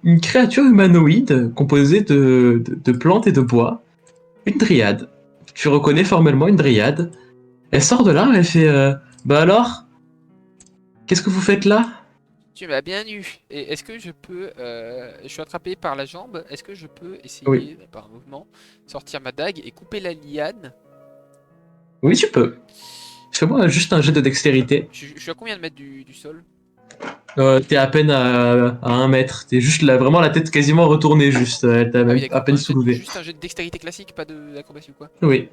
une créature humanoïde composée de plantes et de bois. Une dryade. Tu reconnais formellement une dryade. Elle sort de l'arbre et elle fait bah alors, qu'est-ce que vous faites là? Tu m'as bien eu. Et est-ce que je peux... je suis attrapé par la jambe. Est-ce que je peux Oui. essayer, par un mouvement, sortir ma dague et couper la liane? Oui, tu peux. Fais-moi juste un jet de dextérité. Je suis à combien de mètres du sol? T'es à peine à 1 mètre. T'es juste là, vraiment la tête quasiment retournée, juste. Elle t'a Ah oui, même à d'accord. peine soulevé. Juste un jet de dextérité classique, pas d'acrobatie ou quoi? Oui.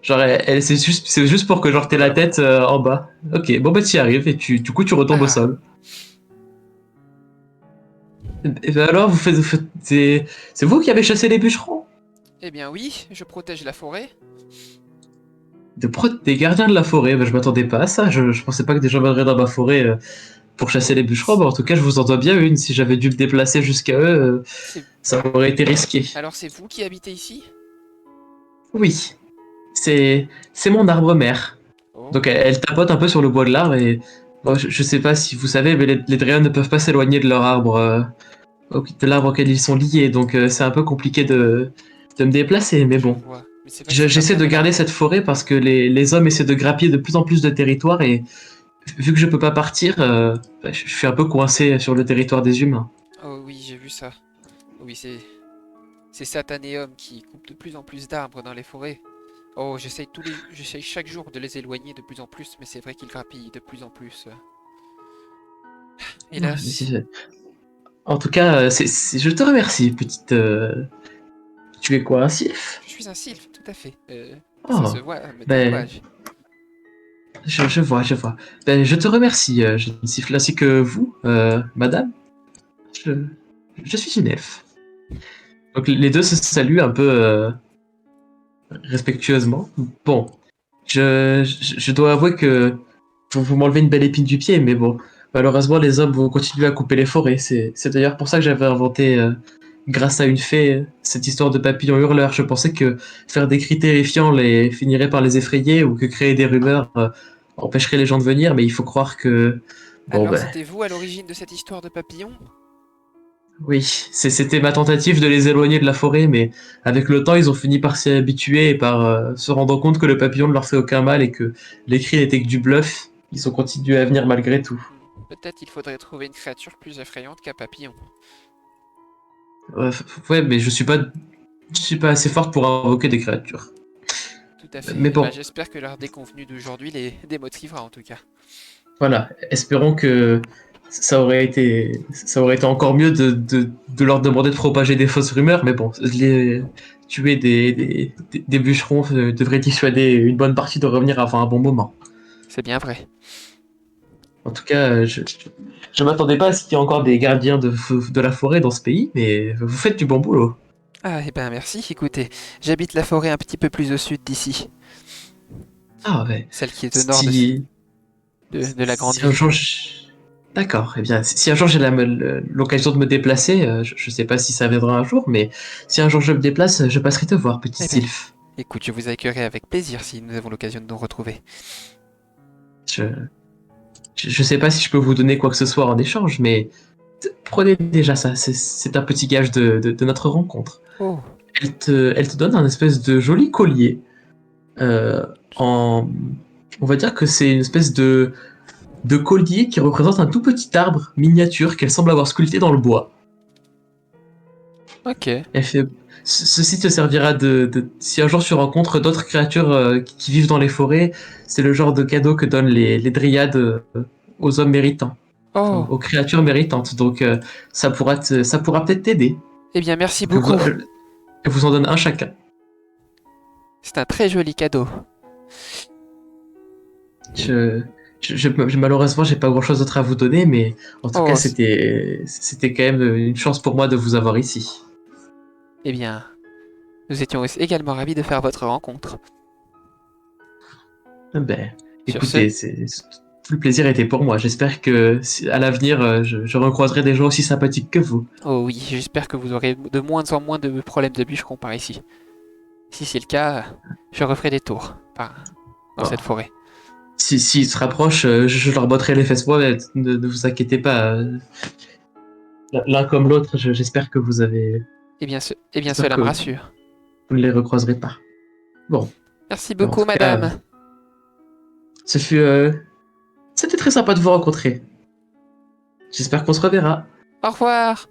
Genre, c'est juste pour que genre t'aies la tête en bas. Ok, bon bah t'y arrives et du coup tu retombes au Ah! sol. Et ben alors, c'est vous qui avez chassé les bûcherons? Eh bien oui, je protège la forêt. Des gardiens de la forêt, bah, je m'attendais pas à ça. Je pensais pas que des gens viendraient dans ma forêt pour chasser les bûcherons. Bah, en tout cas, je vous en dois bien une. Si j'avais dû me déplacer jusqu'à eux, C'est... ça aurait été risqué. Alors c'est vous qui habitez ici? Oui, c'est mon arbre mère. Oh. Donc elle tapote un peu sur le bois de l'arbre et bon, je sais pas si vous savez, mais les dragons ne peuvent pas s'éloigner de leur arbre, de l'arbre auquel ils sont liés. Donc c'est un peu compliqué de me déplacer. Mais Je bon, vois. Mais c'est vrai que c'est pas j'essaie très de malin. garder cette forêt parce que les hommes essaient de grappiller de plus en plus de territoire et vu que je peux pas partir, bah, je suis un peu coincé sur le territoire des humains. Oh oui, j'ai vu ça. Oui, c'est Satanéum qui coupe de plus en plus d'arbres dans les forêts. Oh, j'essaye chaque jour de les éloigner de plus en plus, mais c'est vrai qu'ils grappillent de plus en plus. Hélas, En tout cas, je te remercie, petite. Tu es quoi, un sylphe? je suis un sylphe, tout à fait. Ça se Oh, voit à mes ben, tatouages. je vois, je vois. Ben, je te remercie, jeune sylphe, ainsi que vous, madame. Je, je suis une elfe. Donc les deux se saluent un peu respectueusement. Bon, je dois avouer que vous m'enlevez une belle épine du pied, mais bon, malheureusement, les hommes vont continuer à couper les forêts. C'est d'ailleurs pour ça que j'avais inventé, grâce à une fée, cette histoire de papillon hurleur. Je pensais que faire des cris terrifiants les finirait par les effrayer ou que créer des rumeurs empêcherait les gens de venir, mais il faut croire que, bon, Alors, ben, c'était vous à l'origine de cette histoire de papillon? oui, c'était ma tentative de les éloigner de la forêt, mais avec le temps, ils ont fini par s'y habituer et par se rendre compte que le papillon ne leur fait aucun mal et que les cris n'étaient que du bluff. Ils ont continué à venir malgré tout. Peut-être il faudrait trouver une créature plus effrayante qu'un papillon. Ouais, mais je suis pas assez forte pour invoquer des créatures. Tout à fait. Mais Eh ben, bon, j'espère que leur déconvenue d'aujourd'hui les démotivera en tout cas. voilà. Espérons que ça aurait été encore mieux de leur demander de propager des fausses rumeurs, mais bon, tuer des bûcherons devrait dissuader une bonne partie de revenir avant un bon moment. C'est bien vrai. En tout cas, je m'attendais pas à ce qu'il y ait encore des gardiens de la forêt dans ce pays, mais vous faites du bon boulot. Ah, eh ben merci. Écoutez, j'habite la forêt un petit peu plus au sud d'ici, Ah ouais. celle qui est au nord Si, de la grande si un ville. jour D'accord, eh bien, si un jour j'ai l'occasion de me déplacer, je sais pas si ça viendra un jour, mais si un jour je me déplace, je passerai te voir, petit Eh ben, Sylph. écoute, je vous accueillerai avec plaisir si nous avons l'occasion de nous retrouver. Je, je sais pas si je peux vous donner quoi que ce soit en échange, mais prenez déjà ça, c'est un petit gage de notre rencontre. Oh, Elle te donne un espèce de joli collier. euh, en, on va dire que c'est une espèce de collier qui représente un tout petit arbre miniature qu'elle semble avoir sculpté dans le bois. ok. Elle fait, ceci te servira si un jour tu rencontres d'autres créatures qui vivent dans les forêts, c'est le genre de cadeau que donnent les dryades aux hommes méritants, enfin, Oh, aux créatures méritantes. Donc ça pourra peut-être t'aider. eh bien merci Donc beaucoup. elle vous en donne un chacun. C'est un très joli cadeau. Je, malheureusement, j'ai pas grand-chose d'autre à vous donner, mais en tout cas, Oh, c'était quand même une chance pour moi de vous avoir ici. eh bien, nous étions également ravis de faire votre rencontre. Ben, Sur ce, écoutez, tout le plaisir était pour moi. J'espère que à l'avenir, je recroiserai des gens aussi sympathiques que vous. oh oui, j'espère que vous aurez de moins en moins de problèmes de bûcherons par ici. Si c'est le cas, je referai des tours dans Bon, cette forêt. s'ils se rapprochent, je leur botterai les fesses moi, mais ne vous inquiétez pas. L'un comme l'autre, j'espère que Eh bien j'espère cela me que rassure. vous ne les recroiserez pas. Bon, Merci ben, en beaucoup, tout cas, madame. ce fut, c'était très sympa de vous rencontrer. J'espère qu'on se reverra. Au revoir.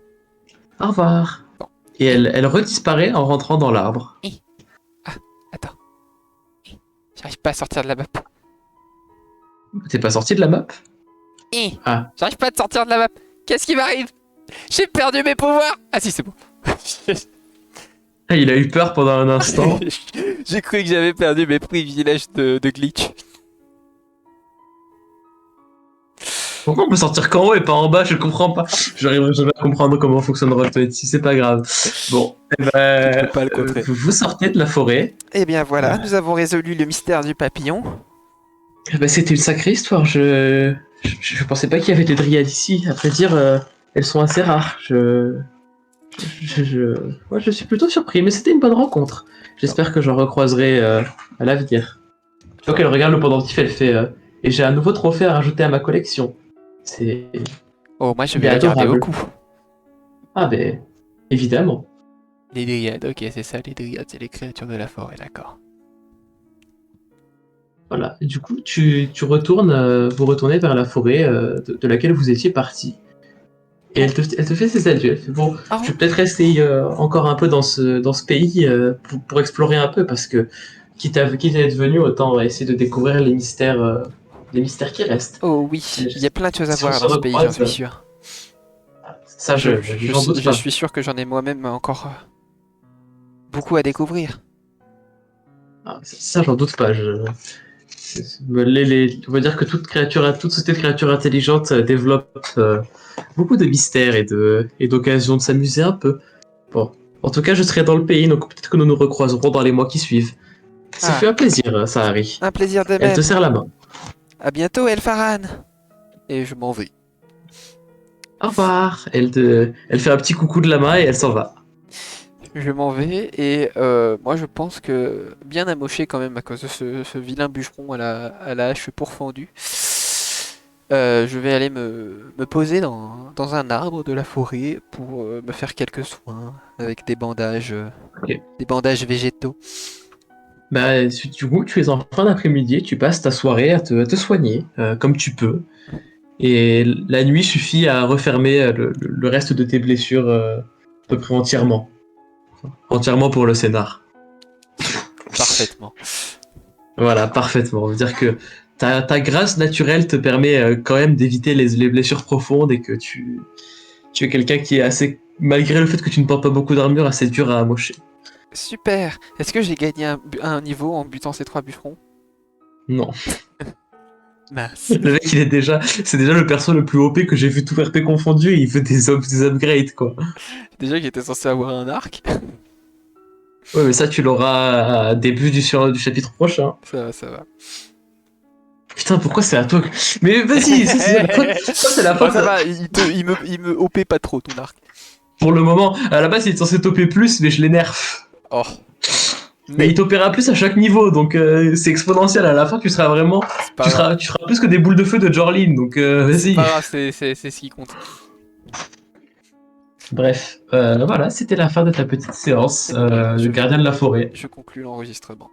Au revoir. Bon, Et et... elle redisparaît en rentrant dans l'arbre. Ah, attends. J'arrive pas à sortir de la map. T'es pas sorti de la map? Eh, Ah, j'arrive pas à sortir de la map. Qu'est-ce qui m'arrive? J'ai perdu mes pouvoirs. Ah si, c'est bon. il a eu peur pendant un instant. J'ai cru que j'avais perdu mes privilèges de glitch. Pourquoi on peut sortir qu'en haut et pas en bas? Je comprends pas. J'arriverai jamais à comprendre comment fonctionne Roll20, si c'est pas grave. Bon, eh Je ne peux ben, pas le contrer. vous sortez de la forêt. Eh bien Euh, voilà, nous avons résolu le mystère du papillon. eh ben, c'était une sacrée histoire. Je pensais pas qu'il y avait des dryades ici. À vrai dire, elles sont assez rares. Ouais, je suis plutôt surpris, mais c'était une bonne rencontre. J'espère que j'en recroiserai à l'avenir. Donc elle regarde le pendentif, elle fait et j'ai un nouveau trophée à rajouter à ma collection. C'est Oh, moi je il vais est la garder au adorable. cou. Ah ben évidemment. Les dryades, ok, c'est ça, les dryades, c'est les créatures de la forêt, d'accord. Voilà. Et du coup, tu retournes, vous retournez vers la forêt de laquelle vous étiez parti. Et Oh, elle te fait ses adieux. Elle fait, bon, je oh, vais peut-être rester encore un peu dans ce pays pour explorer un peu parce que quitte à être venu, autant essayer de découvrir les mystères qui restent. oh oui, il y a plein de choses à Si on voir se dans ce pays, j'en recroise, suis sûr. ça j'en doute Je pas. suis sûr que j'en ai moi-même encore beaucoup à découvrir. Ah, ça j'en doute pas. On va dire que toute société de créatures intelligentes développe beaucoup de mystères et d'occasions de s'amuser un peu. Bon, en tout cas, je serai dans le pays, donc peut-être que nous nous recroiserons dans les mois qui suivent. Ce fut Ah, un plaisir, Sahari. un plaisir de Elle te même. serre la main. À bientôt, Elfaran. Et je m'en vais. Au revoir. Elle fait un petit coucou de la main et elle s'en va. Je m'en vais et moi je pense que bien amoché quand même à cause de ce vilain bûcheron à la hache pourfendue. Je vais aller me poser dans un arbre de la forêt pour me faire quelques soins avec Ok. des bandages végétaux. Bah, du coup, tu es en fin d'après-midi, et tu passes ta soirée à te soigner, comme tu peux. Et la nuit suffit à refermer le reste de tes blessures à peu près entièrement. Entièrement pour le scénar. Parfaitement. Voilà, parfaitement. On veut dire que ta grâce naturelle te permet quand même d'éviter les blessures profondes et que tu es quelqu'un qui est assez, malgré le fait que tu ne portes pas beaucoup d'armure, assez dur à amocher. Super. Est-ce que j'ai gagné un niveau en butant ces trois bûcherons? Non. Mince. Le mec, c'est déjà le perso le plus OP que j'ai vu tout RP confondu et il fait des upgrades, quoi. Déjà qu'il était censé avoir un arc. Ouais, mais ça, tu l'auras à début du chapitre prochain. Ça va, ça va. Putain, pourquoi c'est à toi que... Mais vas-y, ça, c'est la Oh, faute. ça va, il me OP pas trop ton arc. Pour le moment, à la base, il est censé toper plus, mais je l'énerve. Oh. Mais il Mais topera plus à chaque niveau, donc c'est exponentiel. À la fin, tu seras vraiment... c'est pas grave. Tu seras plus que des boules de feu de Jorlin, donc C'est vas-y. pas grave, c'est ce qui compte. Bref, voilà, c'était la fin de ta petite séance Et voilà, de gardien de la forêt. je conclus l'enregistrement.